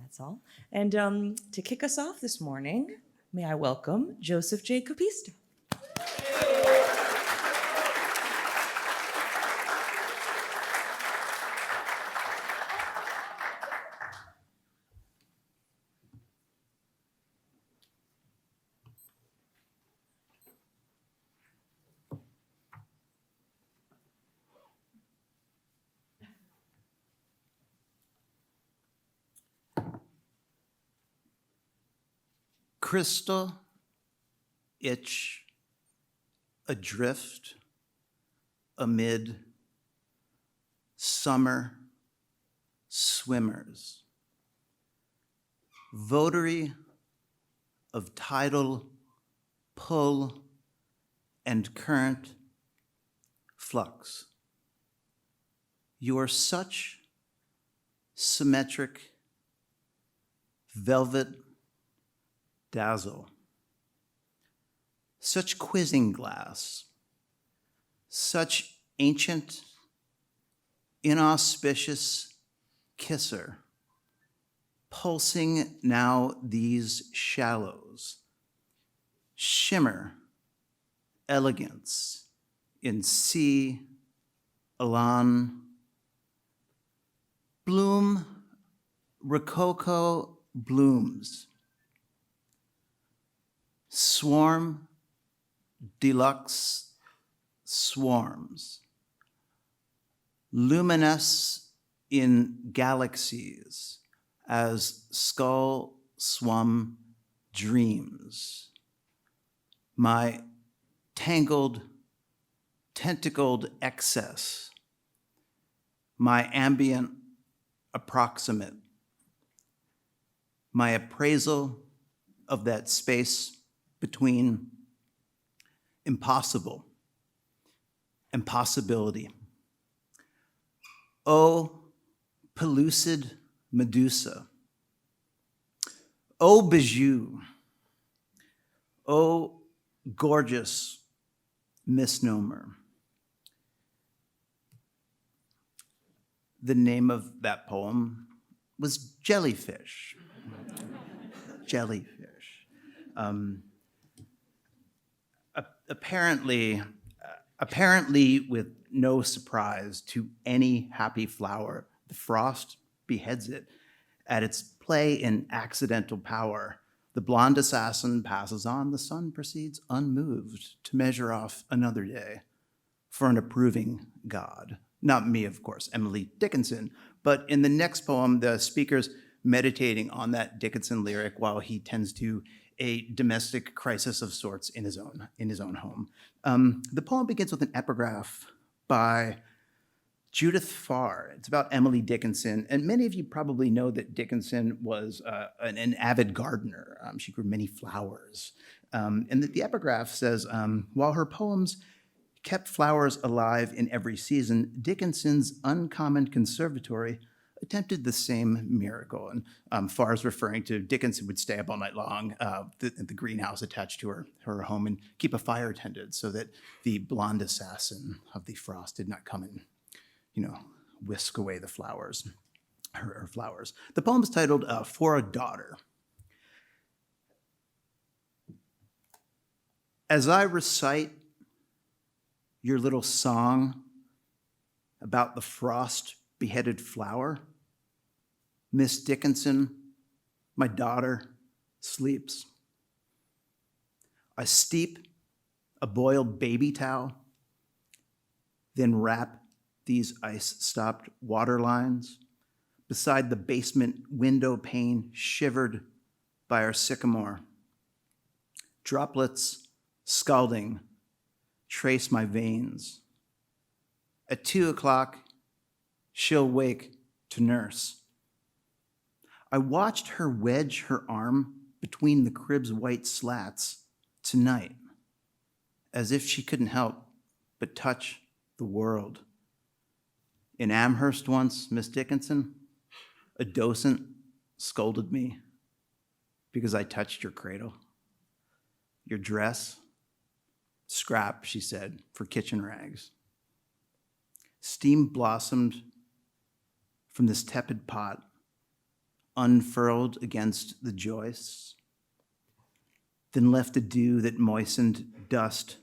That's all. And to kick us off this morning, may I welcome Joseph J. Capista. Crystal, itch, adrift, amid summer swimmers, votary of tidal pull and current flux. You are such symmetric velvet dazzle, such quizzing glass, such ancient, inauspicious kisser, pulsing now these shallows, shimmer, elegance in sea, elan, bloom, rococo blooms, swarm, deluxe swarms, luminesce in galaxies as skull swum dreams. My tangled, tentacled excess, my ambient approximate, my appraisal of that space between impossible and possibility. O pellucid Medusa, O bijou, O gorgeous misnomer. The name of that poem was Jellyfish. Jellyfish. Apparently, with no surprise to any happy flower, the frost beheads it. At its play in accidental power, the blonde assassin passes on, the sun proceeds unmoved to measure off another day for an approving God. Not me, of course, Emily Dickinson, but in the next poem, the speaker's meditating on that Dickinson lyric while he tends to a domestic crisis of sorts in his own home. The poem begins with an epigraph by Judith Farr. It's about Emily Dickinson, and many of you probably know that Dickinson was an avid gardener. She grew many flowers. And the epigraph says, while her poems kept flowers alive in every season, Dickinson's uncommon conservatory attempted the same miracle. And Farr's referring to Dickinson would stay up all night long at the greenhouse attached to her home and keep a fire tended so that the blonde assassin of the frost did not come and, whisk away the flowers, her flowers. The poem is titled For a Daughter. As I recite your little song about the frost-beheaded flower, Miss Dickinson, my daughter, sleeps. I steep a boiled baby towel, then wrap these ice-stopped water lines beside the basement window pane shivered by our sycamore. Droplets scalding trace my veins. At 2:00, she'll wake to nurse. I watched her wedge her arm between the crib's white slats tonight, as if she couldn't help but touch the world. In Amherst once, Miss Dickinson, a docent scolded me because I touched your cradle. Your dress, scrap, she said, for kitchen rags. Steam blossomed from this tepid pot, unfurled against the joists, then left a dew that moistened dust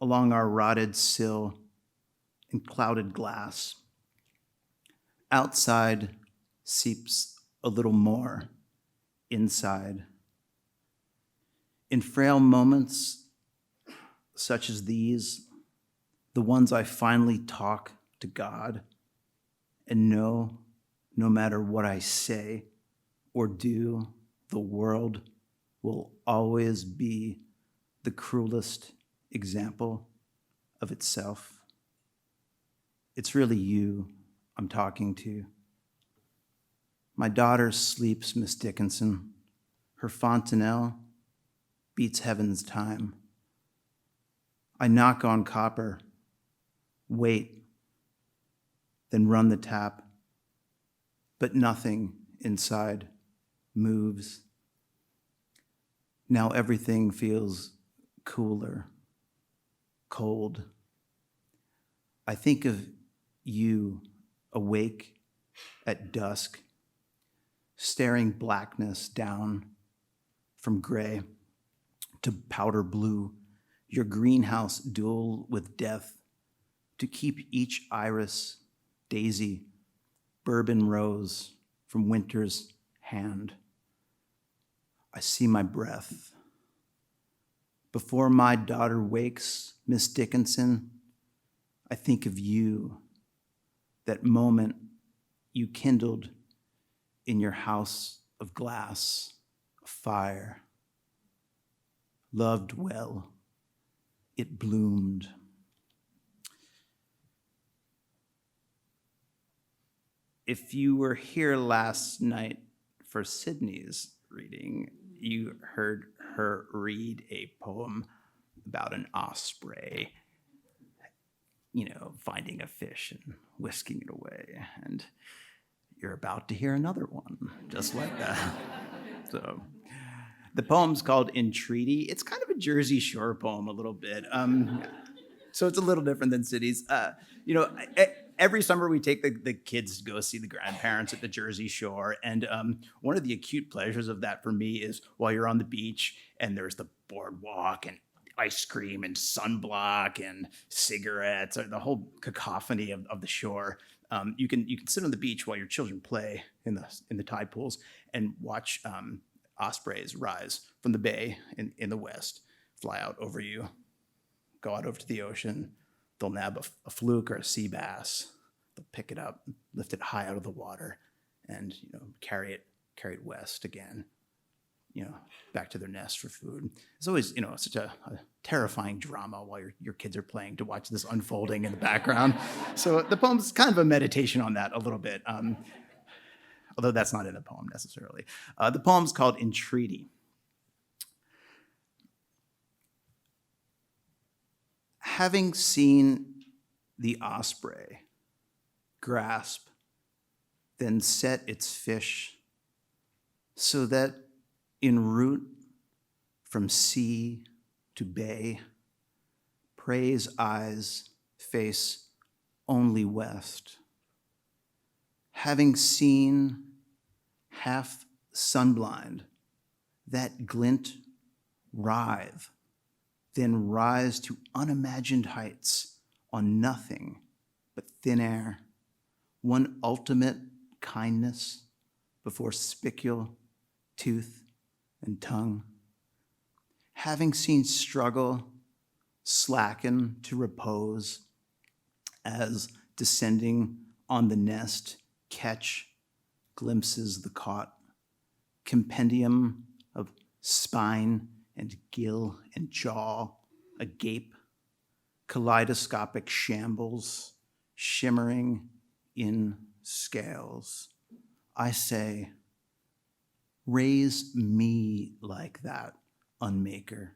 along our rotted sill and clouded glass. Outside seeps a little more inside. In frail moments such as these, the ones I finally talk to God and know no matter what I say or do, the world will always be the cruelest example of itself. It's really you I'm talking to. My daughter sleeps, Miss Dickinson. Her fontanelle beats heaven's time. I knock on copper, wait, then run the tap, but nothing inside moves. Now everything feels cooler, cold. I think of you awake at dusk, staring blackness down from gray to powder blue, your greenhouse dual with death to keep each iris, daisy, bourbon rose from winter's hand. I see my breath. Before my daughter wakes, Miss Dickinson, I think of you, that moment you kindled in your house of glass, a fire. Loved well, it bloomed. If you were here last night for Sydney's reading, you heard her read a poem about an osprey, finding a fish and whisking it away. And you're about to hear another one, just like that. So the poem's called Entreaty. It's kind of a Jersey Shore poem a little bit. So it's a little different than cities. Every summer we take the kids to go see the grandparents at the Jersey Shore. And one of the acute pleasures of that for me is while you're on the beach and there's the boardwalk and ice cream and sunblock and cigarettes, or the whole cacophony of the shore. You can sit on the beach while your children play in the tide pools and watch ospreys rise from the bay in the west, fly out over you, go out over to the ocean. They'll nab a fluke or a sea bass. They'll pick it up, lift it high out of the water, and carry it west again, back to their nest for food. It's always such a terrifying drama while your kids are playing to watch this unfolding in the background. So the poem's kind of a meditation on that a little bit, although that's not in the poem necessarily. The poem's called Entreaty. Having seen the osprey grasp, then set its fish, so that en route from sea to bay, prey's eyes face only west. Having seen, half sunblind, that glint writhe, then rise to unimagined heights on nothing but thin air, one ultimate kindness before spicule, tooth, and tongue. Having seen struggle slacken to repose, as descending on the nest, catch glimpses the caught, compendium of spine and gill and jaw, agape, kaleidoscopic shambles, shimmering in scales. I say, raise me like that, unmaker,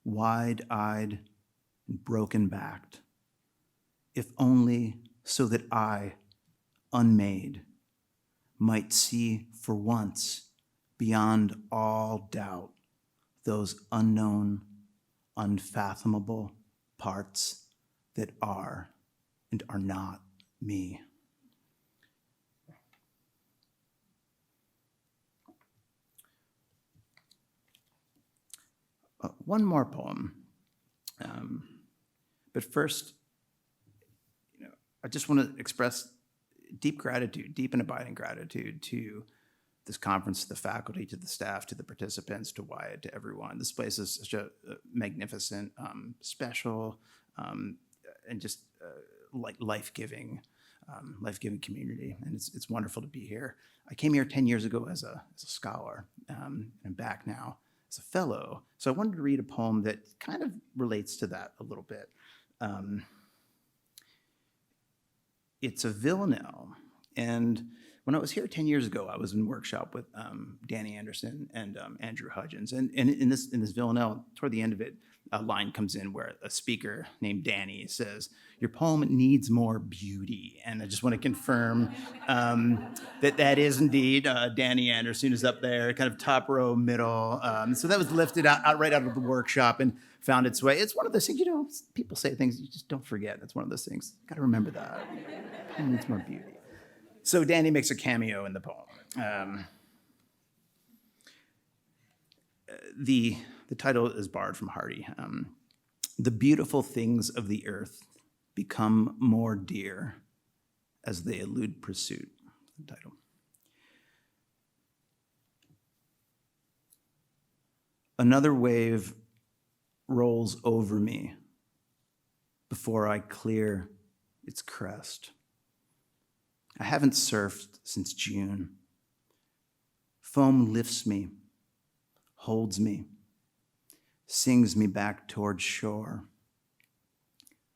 wide-eyed and broken-backed, if only so that I, unmade, might see for once, beyond all doubt, those unknown, unfathomable parts that are and are not me. one more poem. But first, I just want to express deep gratitude, deep and abiding gratitude to this conference, to the faculty, to the staff, to the participants, to Wyatt, to everyone. This place is such a magnificent, special, and just like life-giving community, and it's wonderful to be here. I came here 10 years ago as a scholar, and I'm back now as a fellow. So I wanted to read a poem that kind of relates to that a little bit. It's a villanelle, and when I was here 10 years ago, I was in workshop with Danny Anderson and Andrew Hudgens, and in this villanelle, toward the end of it, a line comes in where a speaker named Danny says, "Your poem needs more beauty," and I just want to confirm that is indeed Danny Anderson, is up there, kind of top row, middle. So that was lifted out right out of the workshop and found its way. It's one of those things, people say things you just don't forget. That's one of those things. Got to remember that. Poem needs more beauty. So Danny makes a cameo in the poem. The title is borrowed from Hardy. The beautiful things of the earth become more dear as they elude pursuit. The title. Another wave rolls over me before I clear its crest. I haven't surfed since June. Foam lifts me, holds me, sings me back towards shore.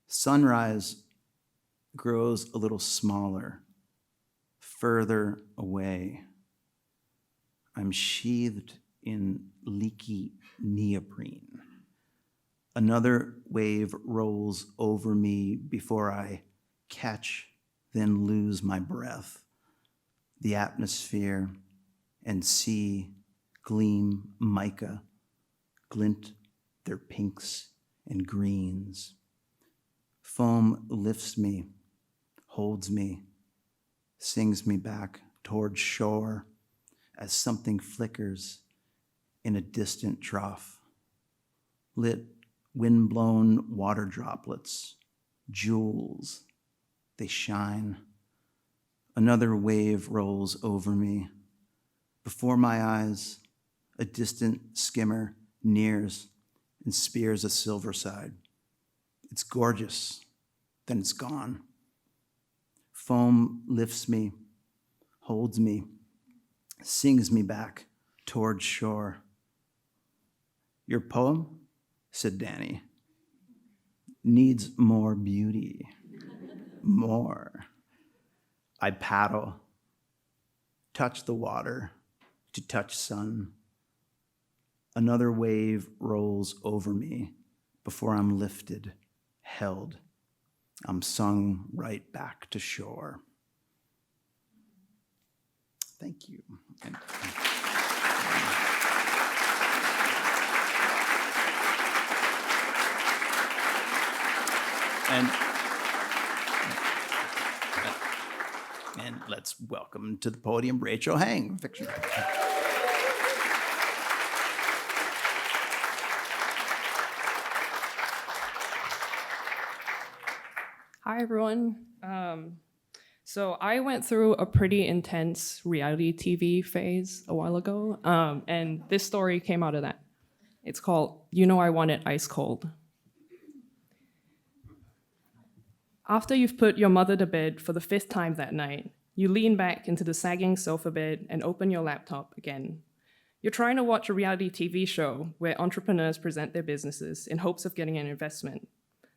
Sunrise grows a little smaller, further away. I'm sheathed in leaky neoprene. Another wave rolls over me before I catch, then lose my breath. The atmosphere and sea gleam mica, glint their pinks and greens. Foam lifts me, holds me, sings me back toward shore as something flickers in a distant trough. Lit, wind-blown water droplets, jewels, they shine. Another wave rolls over me. Before my eyes, a distant skimmer nears and spears a silver side. It's gorgeous, then it's gone. Foam lifts me, holds me, sings me back towards shore. Your poem, said Danny, needs more beauty. More. I paddle, touch the water to touch sun. Another wave rolls over me before I'm lifted, held. I'm sung right back to shore. Thank you. And let's welcome to the podium Rachel Heng, fiction writer. Hi, everyone. So I went through a pretty intense reality TV phase a while ago, and this story came out of that. It's called You Know I Want It Ice Cold. After you've put your mother to bed for the 5th time that night, you lean back into the sagging sofa bed and open your laptop again. You're trying to watch a reality TV show where entrepreneurs present their businesses in hopes of getting an investment.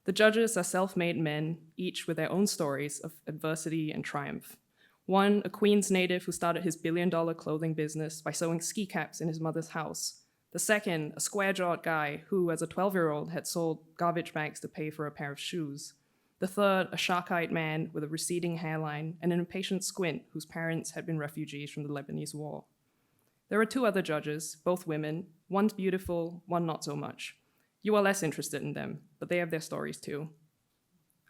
The judges are self-made men, each with their own stories of adversity and triumph. One, a Queens native who started his billion-dollar clothing business by sewing ski caps in his mother's house. The second, a square-jawed guy who, as a 12-year-old, had sold garbage bags to pay for a pair of shoes. The third, a shark-eyed man with a receding hairline and an impatient squint whose parents had been refugees from the Lebanese War. There are 2 other judges, both women. One's beautiful, one not so much. You are less interested in them, but they have their stories too.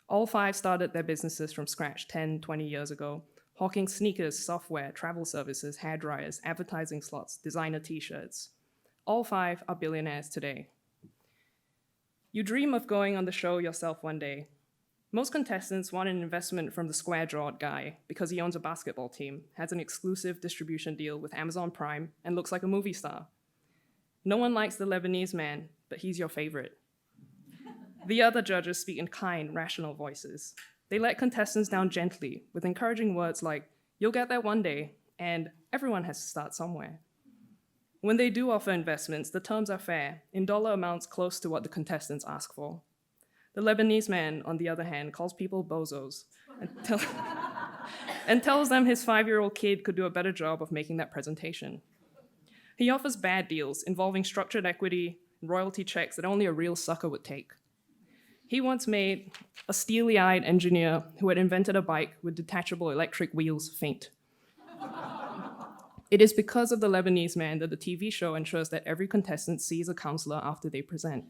All 5 started their businesses from scratch 10, 20 years ago, hawking sneakers, software, travel services, hairdryers, advertising slots, designer t-shirts. All 5 are billionaires today. You dream of going on the show yourself one day. Most contestants want an investment from the square-jawed guy because he owns a basketball team, has an exclusive distribution deal with Amazon Prime, and looks like a movie star. No one likes the Lebanese man, but he's your favorite. The other judges speak in kind, rational voices. They let contestants down gently with encouraging words like, "You'll get there one day," and "everyone has to start somewhere." When they do offer investments, the terms are fair, in dollar amounts close to what the contestants ask for. The Lebanese man, on the other hand, calls people bozos and tells them his 5-year-old kid could do a better job of making that presentation. He offers bad deals involving structured equity and royalty checks that only a real sucker would take. He once made a steely-eyed engineer who had invented a bike with detachable electric wheels faint. It is because of the Lebanese man that the TV show ensures that every contestant sees a counselor after they present.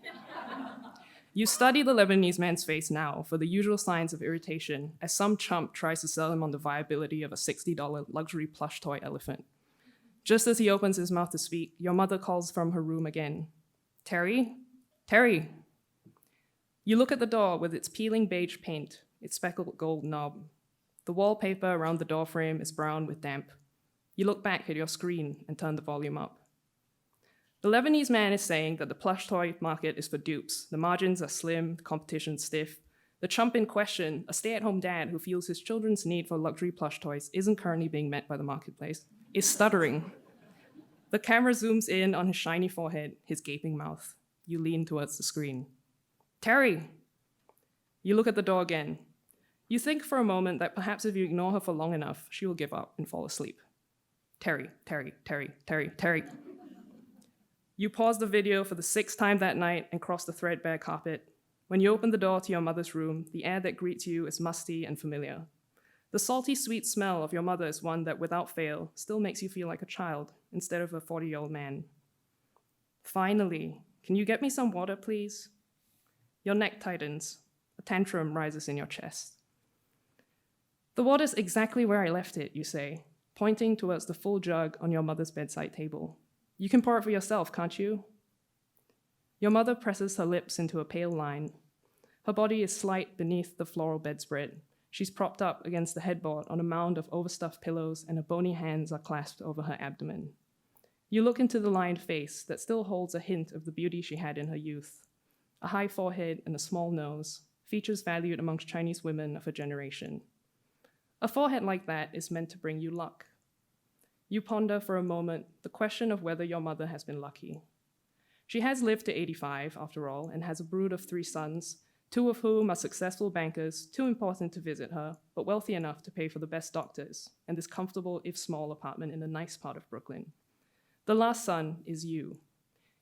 You study the Lebanese man's face now for the usual signs of irritation as some chump tries to sell him on the viability of a $60 luxury plush toy elephant. Just as he opens his mouth to speak, your mother calls from her room again. "Terry? Terry!" You look at the door with its peeling beige paint, its speckled gold knob. The wallpaper around the doorframe is brown with damp. You look back at your screen and turn the volume up. The Lebanese man is saying that the plush toy market is for dupes. The margins are slim, the competition stiff. The chump in question, a stay-at-home dad who feels his children's need for luxury plush toys isn't currently being met by the marketplace, is stuttering. The camera zooms in on his shiny forehead, his gaping mouth. You lean towards the screen. "Terry!" You look at the door again. You think for a moment that perhaps if you ignore her for long enough, she will give up and fall asleep. "Terry, Terry, Terry, Terry, Terry." You pause the video for the 6th time that night and cross the threadbare carpet. When you open the door to your mother's room, the air that greets you is musty and familiar. The salty, sweet smell of your mother is one that, without fail, still makes you feel like a child instead of a 40-year-old man. "Finally, can you get me some water, please?" Your neck tightens. A tantrum rises in your chest. "The water's exactly where I left it," you say, pointing towards the full jug on your mother's bedside table. "You can pour it for yourself, can't you?" Your mother presses her lips into a pale line. Her body is slight beneath the floral bedspread. She's propped up against the headboard on a mound of overstuffed pillows, and her bony hands are clasped over her abdomen. You look into the lined face that still holds a hint of the beauty she had in her youth. A high forehead and a small nose, features valued amongst Chinese women of her generation. A forehead like that is meant to bring you luck. You ponder for a moment the question of whether your mother has been lucky. She has lived to 85, after all, and has a brood of 3 sons, 2 of whom are successful bankers, too important to visit her, but wealthy enough to pay for the best doctors, and this comfortable, if small, apartment in a nice part of Brooklyn. The last son is you.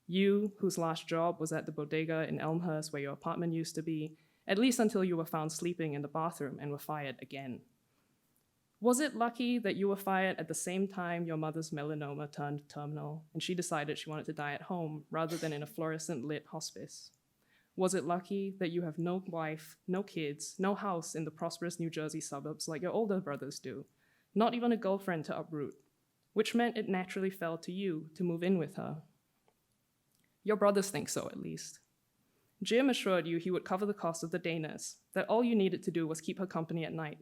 You, whose last job was at the bodega in Elmhurst where your apartment used to be, at least until you were found sleeping in the bathroom and were fired again. Was it lucky that you were fired at the same time your mother's melanoma turned terminal and she decided she wanted to die at home rather than in a fluorescent-lit hospice? Was it lucky that you have no wife, no kids, no house in the prosperous New Jersey suburbs like your older brothers do, not even a girlfriend to uproot, which meant it naturally fell to you to move in with her? Your brothers think so, at least. Jim assured you he would cover the cost of the day nurse, that all you needed to do was keep her company at night.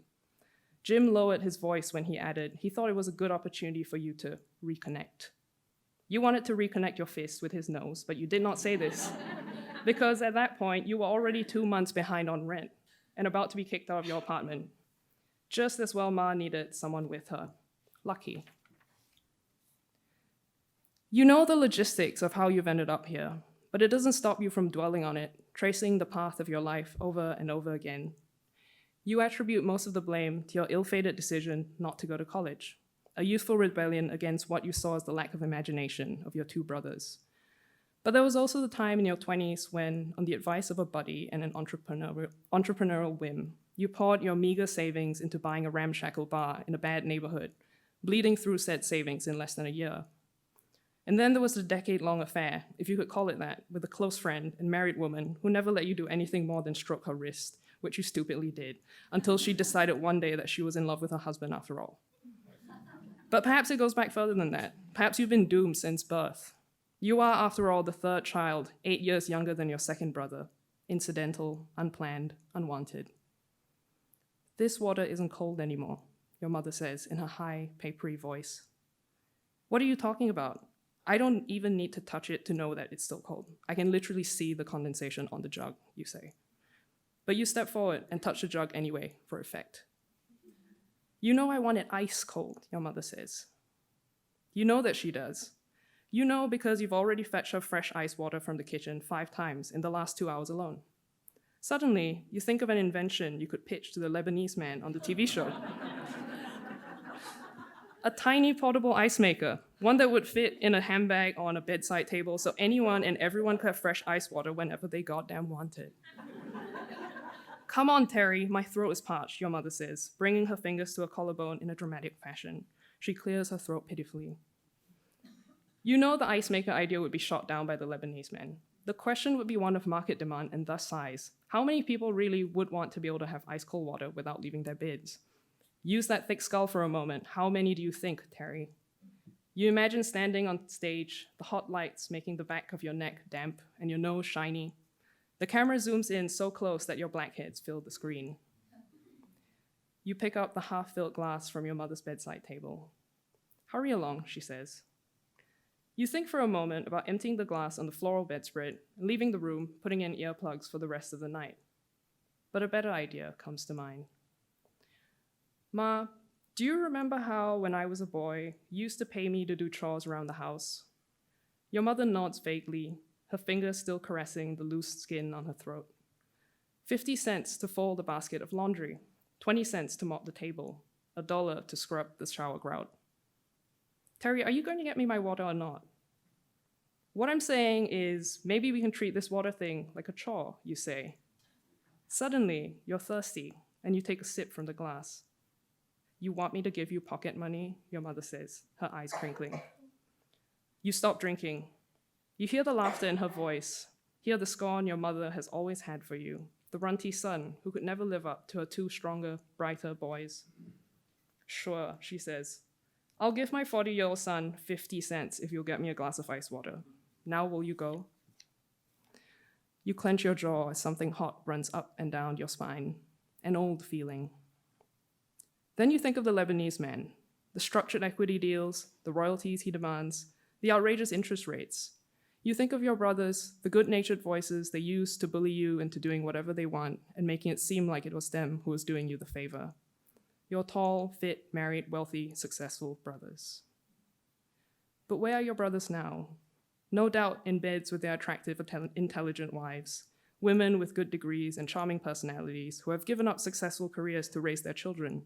Jim lowered his voice when he added he thought it was a good opportunity for you to reconnect. You wanted to reconnect your fist with his nose, but you did not say this, because at that point, you were already 2 months behind on rent and about to be kicked out of your apartment. Just as well Ma needed someone with her. Lucky. You know the logistics of how you've ended up here, but it doesn't stop you from dwelling on it, tracing the path of your life over and over again. You attribute most of the blame to your ill-fated decision not to go to college, a youthful rebellion against what you saw as the lack of imagination of your 2 brothers. But there was also the time in your 20s when, on the advice of a buddy and an entrepreneurial whim, you poured your meager savings into buying a ramshackle bar in a bad neighborhood, bleeding through said savings in less than a year. And then there was the decade-long affair, if you could call it that, with a close friend and married woman who never let you do anything more than stroke her wrist, which you stupidly did, until she decided one day that she was in love with her husband after all. But perhaps it goes back further than that. Perhaps you've been doomed since birth. You are, after all, the 3rd child, 8 years younger than your 2nd brother. incidental, unplanned, unwanted. This water isn't cold anymore, your mother says in her high, papery voice. What are you talking about? I don't even need to touch it to know that it's still cold. I can literally see the condensation on the jug, you say. But you step forward and touch the jug anyway, for effect. You know I want it ice cold, your mother says. You know that she does. You know because you've already fetched her fresh ice water from the kitchen 5 times in the last 2 hours alone. Suddenly, you think of an invention you could pitch to the Lebanese man on the TV show. A tiny portable ice maker, one that would fit in a handbag or on a bedside table so anyone and everyone could have fresh ice water whenever they goddamn wanted. Come on, Terry, my throat is parched, your mother says, bringing her fingers to her collarbone in a dramatic fashion. She clears her throat pitifully. You know the ice maker idea would be shot down by the Lebanese men. The question would be one of market demand and thus size. How many people really would want to be able to have ice cold water without leaving their beds? Use that thick skull for a moment. How many do you think, Terry? You imagine standing on stage, the hot lights making the back of your neck damp and your nose shiny. The camera zooms in so close that your blackheads fill the screen. You pick up the half-filled glass from your mother's bedside table. Hurry along, she says. You think for a moment about emptying the glass on the floral bedspread, leaving the room, putting in earplugs for the rest of the night. But a better idea comes to mind. Ma, do you remember how, when I was a boy, you used to pay me to do chores around the house? Your mother nods vaguely, her fingers still caressing the loose skin on her throat. 50 cents to fold a basket of laundry, 20 cents to mop the table, $1 to scrub the shower grout. Terry, are you going to get me my water or not? What I'm saying is, maybe we can treat this water thing like a chore, you say. Suddenly, you're thirsty, and you take a sip from the glass. You want me to give you pocket money, your mother says, her eyes crinkling. You stop drinking. You hear the laughter in her voice, hear the scorn your mother has always had for you, the runty son who could never live up to her 2 stronger, brighter boys. Sure, she says. I'll give my 40-year-old son 50 cents if you'll get me a glass of ice water. Now will you go? You clench your jaw as something hot runs up and down your spine, an old feeling. Then you think of the Lebanese man, the structured equity deals, the royalties he demands, the outrageous interest rates. You think of your brothers, the good-natured voices they use to bully you into doing whatever they want and making it seem like it was them who was doing you the favor. Your tall, fit, married, wealthy, successful brothers. But where are your brothers now? No doubt in beds with their attractive, intelligent wives, women with good degrees and charming personalities who have given up successful careers to raise their children.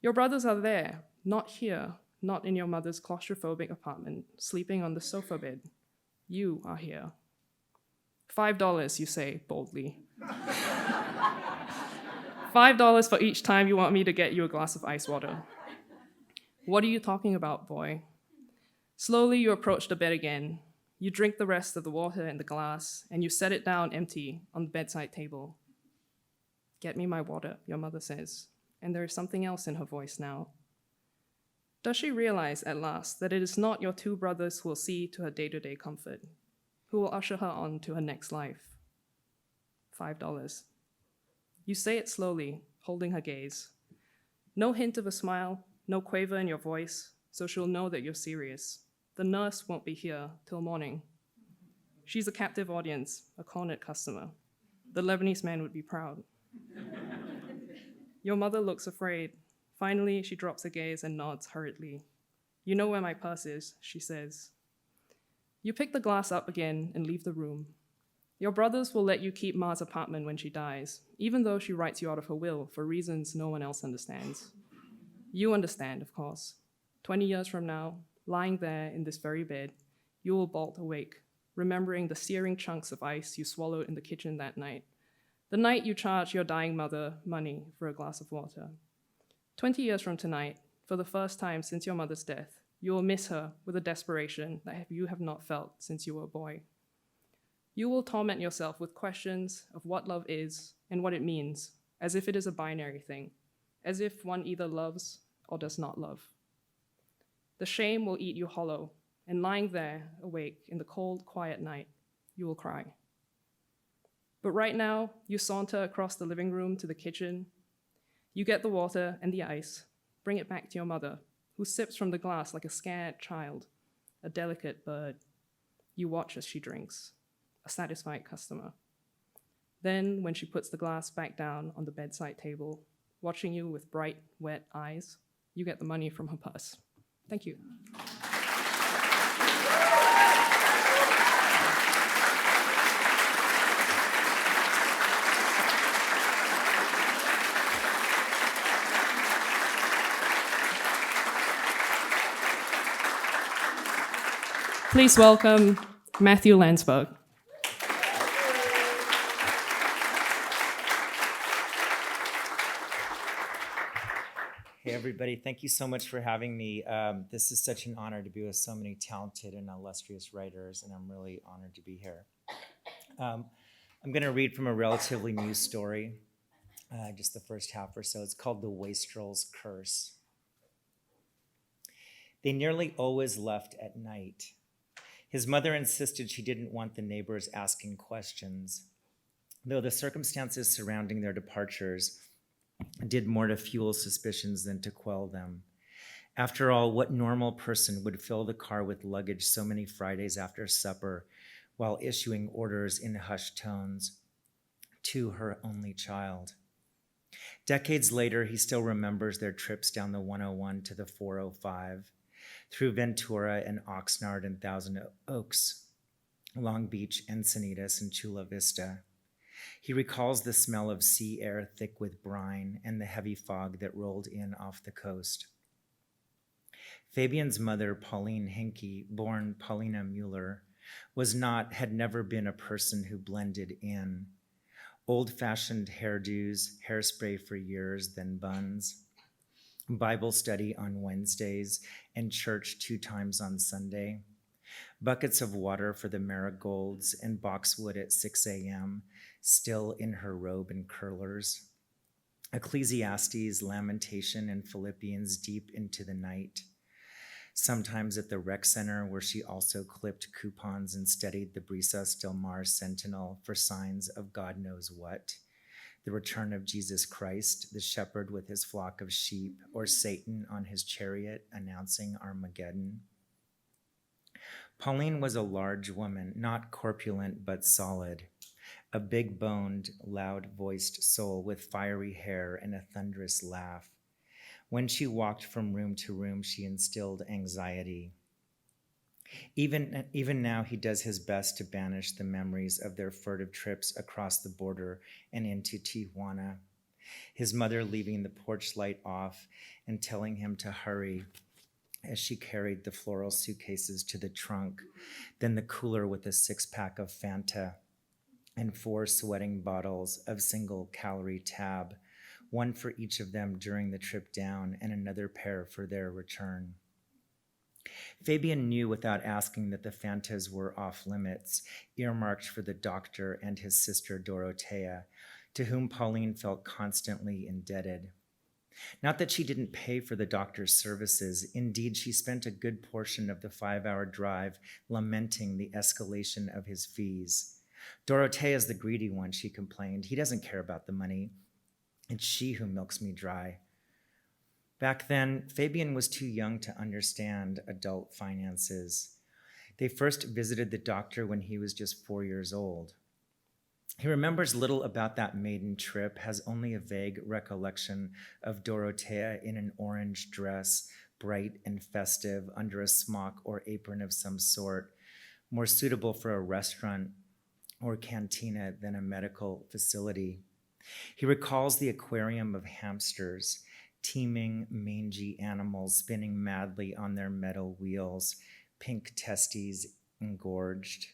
Your brothers are there, not here, not in your mother's claustrophobic apartment, sleeping on the sofa bed. You are here. $5, you say boldly. $5 for each time you want me to get you a glass of ice water. What are you talking about, boy? Slowly you approach the bed again. You drink the rest of the water in the glass, and you set it down empty on the bedside table. Get me my water, your mother says, and there is something else in her voice now. Does she realize at last that it is not your 2 brothers who will see to her day-to-day comfort, who will usher her on to her next life? $5. You say it slowly, holding her gaze. No hint of a smile, no quaver in your voice, so she'll know that you're serious. The nurse won't be here till morning. She's a captive audience, a cornered customer. The Lebanese man would be proud. Your mother looks afraid. Finally, she drops her gaze and nods hurriedly. You know where my purse is, she says. You pick the glass up again and leave the room. Your brothers will let you keep Ma's apartment when she dies, even though she writes you out of her will for reasons no one else understands. You understand, of course. 20 years from now, lying there in this very bed, you will bolt awake, remembering the searing chunks of ice you swallowed in the kitchen that night, the night you charged your dying mother money for a glass of water. 20 years from tonight, for the first time since your mother's death, you will miss her with a desperation that you have not felt since you were a boy. You will torment yourself with questions of what love is and what it means, as if it is a binary thing, as if one either loves or does not love. The shame will eat you hollow, and lying there, awake, in the cold, quiet night, you will cry. But right now, you saunter across the living room to the kitchen. You get the water and the ice, bring it back to your mother, who sips from the glass like a scared child, a delicate bird. You watch as she drinks, a satisfied customer. Then, when she puts the glass back down on the bedside table, watching you with bright, wet eyes, you get the money from her purse. Thank you. Please welcome Matthew Landsberg. Hey, everybody. Thank you so much for having me. This is such an honor to be with so many talented and illustrious writers, and I'm really honored to be here. I'm going to read from a relatively new story, just the first half or so. It's called The Wastrels Curse. They nearly always left at night. His mother insisted she didn't want the neighbors asking questions, though the circumstances surrounding their departures did more to fuel suspicions than to quell them. After all, what normal person would fill the car with luggage so many Fridays after supper while issuing orders in hushed tones to her only child? Decades later, he still remembers their trips down the 101 to the 405, through Ventura and Oxnard and Thousand Oaks, Long Beach, Encinitas, and Chula Vista. He recalls the smell of sea air thick with brine and the heavy fog that rolled in off the coast. Fabian's mother, Pauline Henke, born Paulina Mueller, had never been a person who blended in. Old-fashioned hairdos, hairspray for years, then buns, Bible study on Wednesdays, and church 2 times on Sunday. Buckets of water for the marigolds and boxwood at 6 a.m., still in her robe and curlers. Ecclesiastes, Lamentation, and Philippians deep into the night. Sometimes at the rec center, where she also clipped coupons and studied the Brisas del Mar Sentinel for signs of God knows what. The return of Jesus Christ, the shepherd with his flock of sheep, or Satan on his chariot announcing Armageddon. Pauline was a large woman, not corpulent but solid, a big-boned, loud-voiced soul with fiery hair and a thunderous laugh. When she walked from room to room, she instilled anxiety. Even now, he does his best to banish the memories of their furtive trips across the border and into Tijuana. His mother leaving the porch light off and telling him to hurry as she carried the floral suitcases to the trunk, then the cooler with a 6-pack of Fanta and 4 sweating bottles of single-calorie Tab, one for each of them during the trip down and another pair for their return. Fabian knew without asking that the Fantas were off limits, earmarked for the doctor and his sister Dorotea, to whom Pauline felt constantly indebted. Not that she didn't pay for the doctor's services. Indeed, she spent a good portion of the 5-hour drive lamenting the escalation of his fees. Dorotea's the greedy one, she complained. He doesn't care about the money. It's she who milks me dry. Back then, Fabian was too young to understand adult finances. They first visited the doctor when he was just 4 years old. He remembers little about that maiden trip, has only a vague recollection of Dorotea in an orange dress, bright and festive, under a smock or apron of some sort, more suitable for a restaurant or cantina than a medical facility. He recalls the aquarium of hamsters, teeming, mangy animals spinning madly on their metal wheels, pink testes engorged.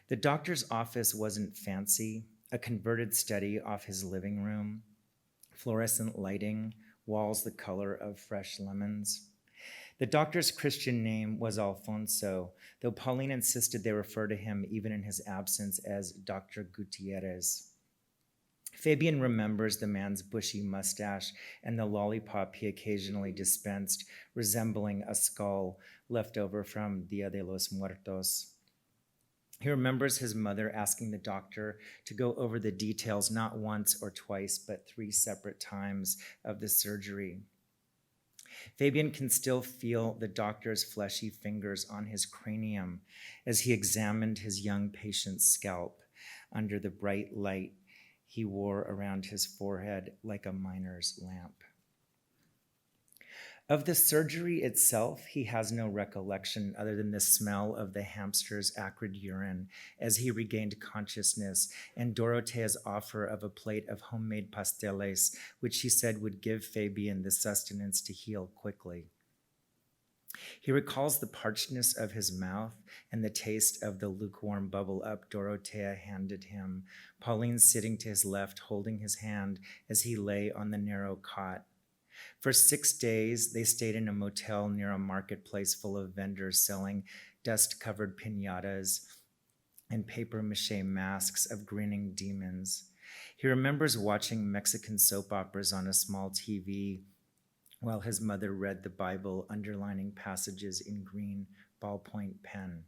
The doctor's office wasn't fancy, a converted study off his living room, fluorescent lighting, walls the color of fresh lemons. The doctor's Christian name was Alfonso, though Pauline insisted they refer to him even in his absence as Dr. Gutierrez. Fabian remembers the man's bushy mustache and the lollipop he occasionally dispensed, resembling a skull left over from Dia de los Muertos. He remembers his mother asking the doctor to go over the details not once or twice, but 3 separate times of the surgery. Fabian can still feel the doctor's fleshy fingers on his cranium as he examined his young patient's scalp under the bright light he wore around his forehead like a miner's lamp. Of the surgery itself, he has no recollection other than the smell of the hamster's acrid urine as he regained consciousness and Dorotea's offer of a plate of homemade pasteles, which he said would give Fabian the sustenance to heal quickly. He recalls the parchedness of his mouth and the taste of the lukewarm bubble up Dorotea handed him, Pauline sitting to his left holding his hand as he lay on the narrow cot. For 6 days, they stayed in a motel near a marketplace full of vendors selling dust-covered piñatas and papier-mâché masks of grinning demons. He remembers watching Mexican soap operas on a small TV while his mother read the Bible, underlining passages in green ballpoint pen.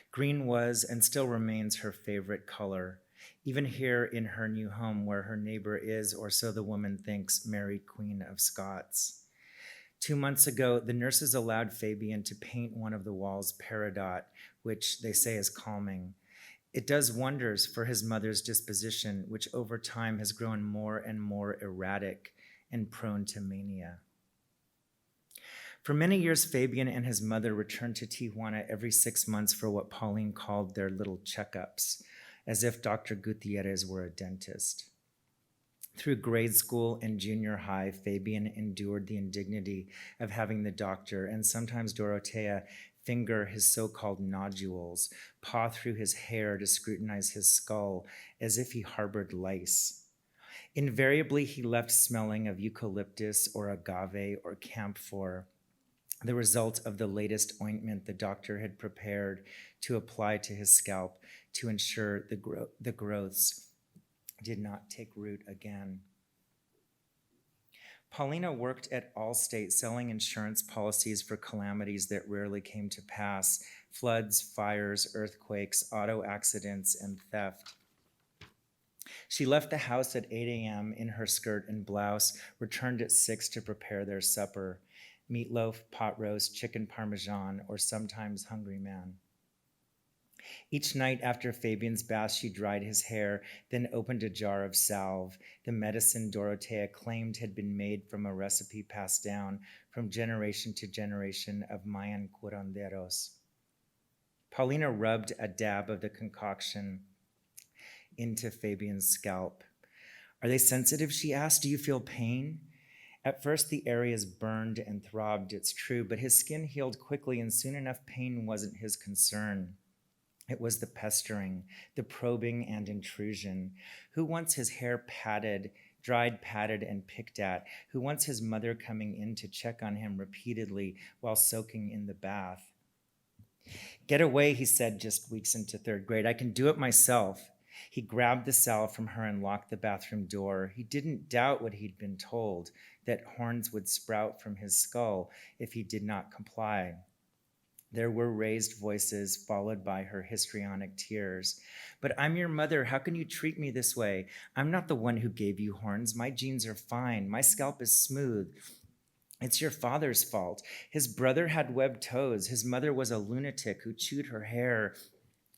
Green was and still remains her favorite color, even here in her new home where her neighbor is, or so the woman thinks, Mary Queen of Scots. 2 months ago, the nurses allowed Fabian to paint one of the walls peridot, which they say is calming. It does wonders for his mother's disposition, which over time has grown more and more erratic and prone to mania. For many years, Fabian and his mother returned to Tijuana every 6 months for what Pauline called their little checkups, as if Dr. Gutierrez were a dentist. Through grade school and junior high, Fabian endured the indignity of having the doctor and sometimes Dorotea finger his so-called nodules, paw through his hair to scrutinize his skull as if he harbored lice. Invariably, he left smelling of eucalyptus or agave or camphor, the result of the latest ointment the doctor had prepared to apply to his scalp to ensure the growths did not take root again. Paulina worked at Allstate selling insurance policies for calamities that rarely came to pass: floods, fires, earthquakes, auto accidents, and theft. She left the house at 8 a.m. in her skirt and blouse, returned at 6 to prepare their supper: meatloaf, pot roast, chicken parmesan, or sometimes Hungry Man. Each night after Fabian's bath, she dried his hair, then opened a jar of salve, the medicine Dorotea claimed had been made from a recipe passed down from generation to generation of Mayan curanderos. Paulina rubbed a dab of the concoction into Fabian's scalp. "Are they sensitive?" she asked. "Do you feel pain?" At first, the areas burned and throbbed, it's true, but his skin healed quickly, and soon enough pain wasn't his concern. It was the pestering, the probing and intrusion. Who wants his hair patted, dried, patted, and picked at? Who wants his mother coming in to check on him repeatedly while soaking in the bath? "Get away," he said just weeks into 3rd grade. "I can do it myself." He grabbed the salve from her and locked the bathroom door. He didn't doubt what he'd been told, that horns would sprout from his skull if he did not comply. There were raised voices, followed by her histrionic tears. "But I'm your mother. How can you treat me this way? I'm not the one who gave you horns. My genes are fine. My scalp is smooth. It's your father's fault. His brother had webbed toes. His mother was a lunatic who chewed her hair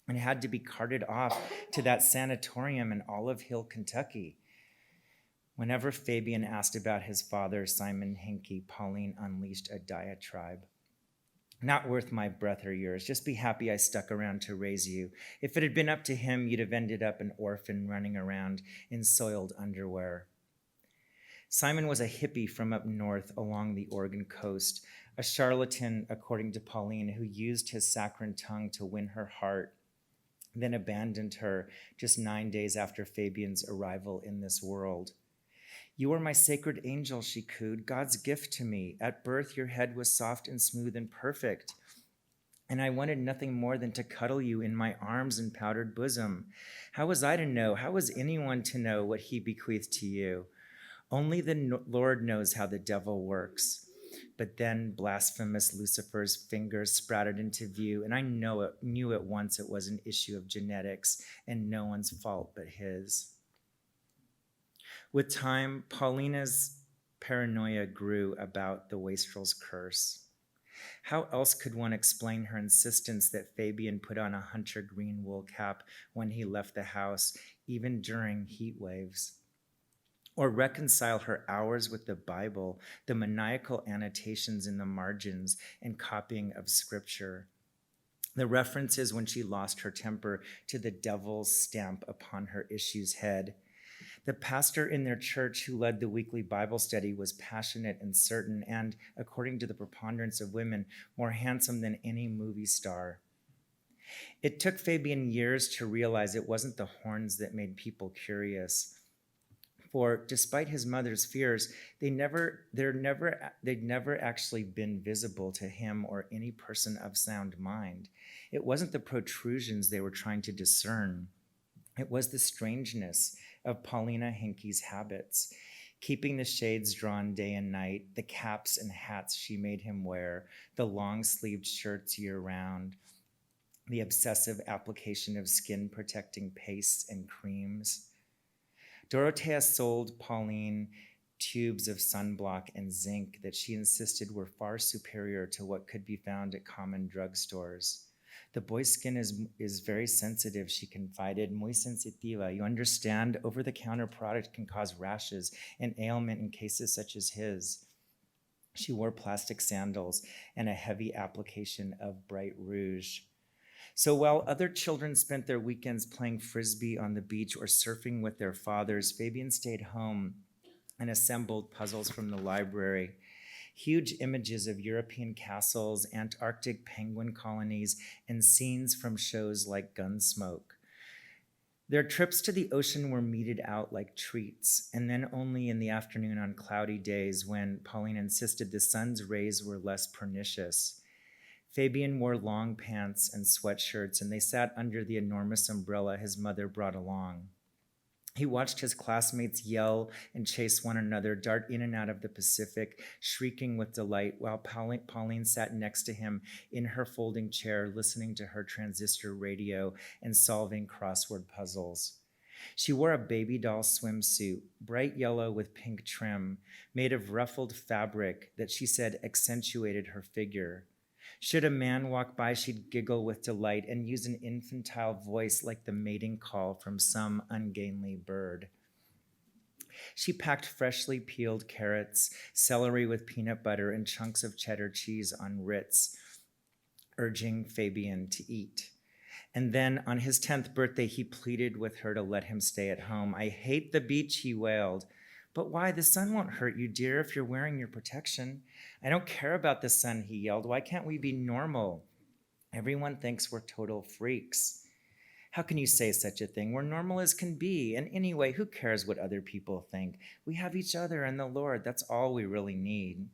and had to be carted off to that sanatorium in Olive Hill, Kentucky." Whenever Fabian asked about his father, Simon Henke, Pauline unleashed a diatribe. "Not worth my breath or yours. Just be happy I stuck around to raise you. If it had been up to him, you'd have ended up an orphan running around in soiled underwear." Simon was a hippie from up north along the Oregon coast, a charlatan, according to Pauline, who used his saccharine tongue to win her heart, then abandoned her just 9 days after Fabian's arrival in this world. "You are my sacred angel," she cooed, "God's gift to me. At birth, your head was soft and smooth and perfect, and I wanted nothing more than to cuddle you in my arms and powdered bosom. How was I to know? How was anyone to know what he bequeathed to you? Only the Lord knows how the devil works. But then blasphemous Lucifer's fingers sprouted into view, and I knew at once it was an issue of genetics and no one's fault but his. With time, Paulina's paranoia grew about the Wastrels Curse. How else could one explain her insistence that Fabian put on a hunter green wool cap when he left the house, even during heat waves? Or reconcile her hours with the Bible, the maniacal annotations in the margins, and copying of scripture? The references when she lost her temper to the devil's stamp upon her issue's head. The pastor in their church who led the weekly Bible study was passionate and certain and, according to the preponderance of women, more handsome than any movie star. It took Fabian years to realize it wasn't the horns that made people curious. For despite his mother's fears, they'd never actually been visible to him or any person of sound mind. It wasn't the protrusions they were trying to discern. It was the strangeness of Paulina Henke's habits, keeping the shades drawn day and night, the caps and hats she made him wear, the long-sleeved shirts year-round, the obsessive application of skin-protecting pastes and creams. Dorothea sold Pauline tubes of sunblock and zinc that she insisted were far superior to what could be found at common drugstores. The boy's skin is very sensitive, she confided, muy sensitiva. You understand, over-the-counter product can cause rashes and ailment in cases such as his. She wore plastic sandals and a heavy application of bright rouge. So while other children spent their weekends playing frisbee on the beach or surfing with their fathers, Fabian stayed home and assembled puzzles from the library. Huge images of European castles, Antarctic penguin colonies, and scenes from shows like Gunsmoke. Their trips to the ocean were meted out like treats, and then only in the afternoon on cloudy days when Pauline insisted the sun's rays were less pernicious. Fabian wore long pants and sweatshirts, and they sat under the enormous umbrella his mother brought along. He watched his classmates yell and chase one another, dart in and out of the Pacific, shrieking with delight, while Pauline sat next to him in her folding chair, listening to her transistor radio and solving crossword puzzles. She wore a baby doll swimsuit, bright yellow with pink trim, made of ruffled fabric that she said accentuated her figure. Should a man walk by, she'd giggle with delight and use an infantile voice like the mating call from some ungainly bird. She packed freshly peeled carrots, celery with peanut butter, and chunks of cheddar cheese on Ritz, urging Fabian to eat. And then on his 10th birthday, he pleaded with her to let him stay at home. I hate the beach, he wailed. But why? The sun won't hurt you, dear, if you're wearing your protection. I don't care about the sun, he yelled. Why can't we be normal? Everyone thinks we're total freaks. How can you say such a thing? We're normal as can be. And anyway, who cares what other people think? We have each other and the Lord. That's all we really need.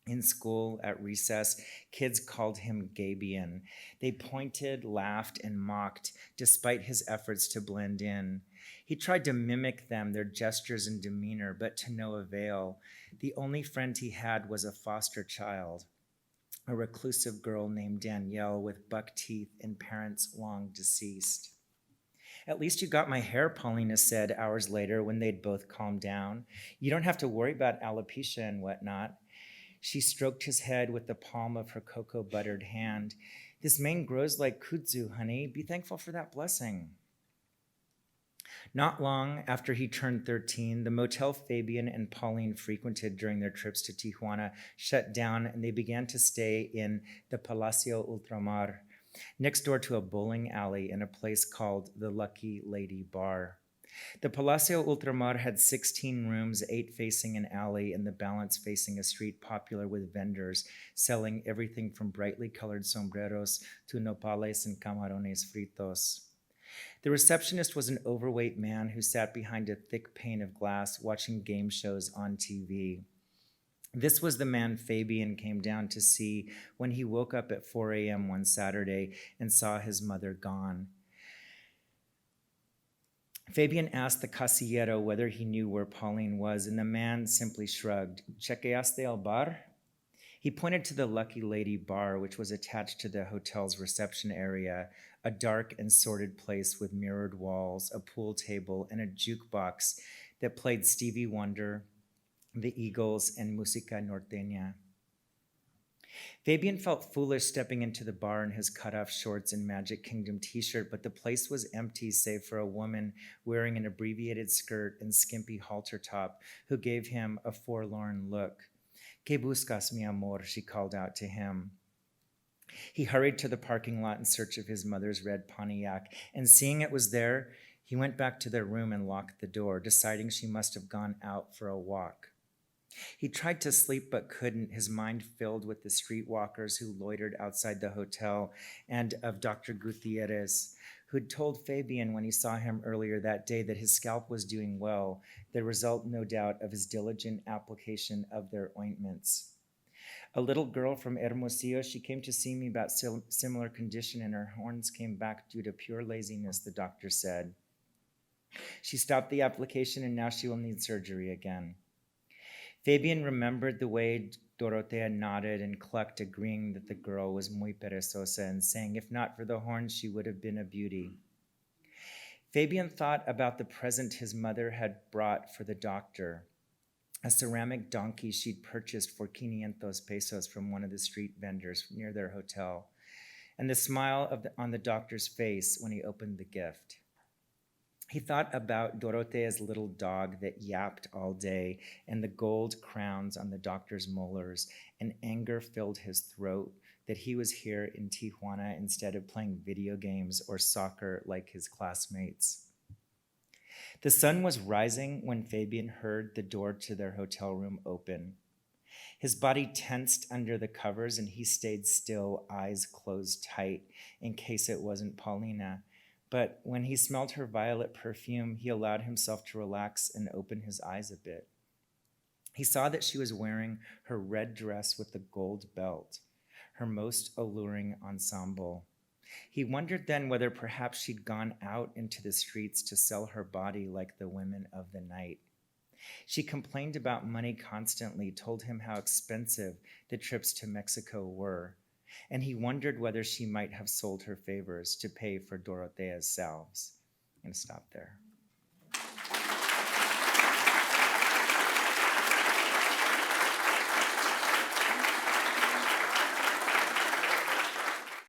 In school, at recess, kids called him Gabian. They pointed, laughed, and mocked, despite his efforts to blend in. He tried to mimic them, their gestures and demeanor, but to no avail. The only friend he had was a foster child, a reclusive girl named Danielle with buck teeth and parents long deceased. At least you got my hair, Paulina said hours later when they'd both calmed down. You don't have to worry about alopecia and whatnot. She stroked his head with the palm of her cocoa-buttered hand. This mane grows like kudzu, honey. Be thankful for that blessing. Not long after he turned 13, the motel Fabian and Pauline frequented during their trips to Tijuana shut down, and they began to stay in the Palacio Ultramar, next door to a bowling alley in a place called the Lucky Lady Bar. The Palacio Ultramar had 16 rooms, 8 facing an alley and the balance facing a street popular with vendors selling everything from brightly colored sombreros to nopales and camarones fritos. The receptionist was an overweight man who sat behind a thick pane of glass watching game shows on TV. This was the man Fabian came down to see when he woke up at 4 a.m. one Saturday and saw his mother gone. Fabian asked the casillero whether he knew where Pauline was, and the man simply shrugged. Chequeaste el bar? He pointed to the Lucky Lady bar, which was attached to the hotel's reception area, a dark and sordid place with mirrored walls, a pool table, and a jukebox that played Stevie Wonder, the Eagles, and Música Norteña. Fabian felt foolish stepping into the bar in his cutoff shorts and Magic Kingdom t-shirt, but the place was empty save for a woman wearing an abbreviated skirt and skimpy halter top who gave him a forlorn look. "¿Qué buscas, mi amor?" she called out to him. He hurried to the parking lot in search of his mother's red Pontiac, and seeing it was there, he went back to their room and locked the door, deciding she must have gone out for a walk. He tried to sleep but couldn't, his mind filled with the streetwalkers who loitered outside the hotel and of Dr. Gutierrez, who'd told Fabian when he saw him earlier that day that his scalp was doing well, the result, no doubt, of his diligent application of their ointments. A little girl from Hermosillo, she came to see me about similar condition, and her horns came back due to pure laziness, the doctor said. She stopped the application, and now she will need surgery again. Fabian remembered the way Dorotea nodded and clucked, agreeing that the girl was muy perezosa and saying if not for the horns, she would have been a beauty. Fabian thought about the present his mother had brought for the doctor, a ceramic donkey she'd purchased for 500 pesos from one of the street vendors near their hotel, and the smile on the doctor's face when he opened the gift. He thought about Dorotea's little dog that yapped all day and the gold crowns on the doctor's molars, and anger filled his throat that he was here in Tijuana instead of playing video games or soccer like his classmates. The sun was rising when Fabian heard the door to their hotel room open. His body tensed under the covers and he stayed still, eyes closed tight, in case it wasn't Paulina. But when he smelled her violet perfume, he allowed himself to relax and open his eyes a bit. He saw that she was wearing her red dress with the gold belt, her most alluring ensemble. He wondered then whether perhaps she'd gone out into the streets to sell her body like the women of the night. She complained about money constantly, told him how expensive the trips to Mexico were, and he wondered whether she might have sold her favors to pay for Dorotea's salves. I'm going to stop there.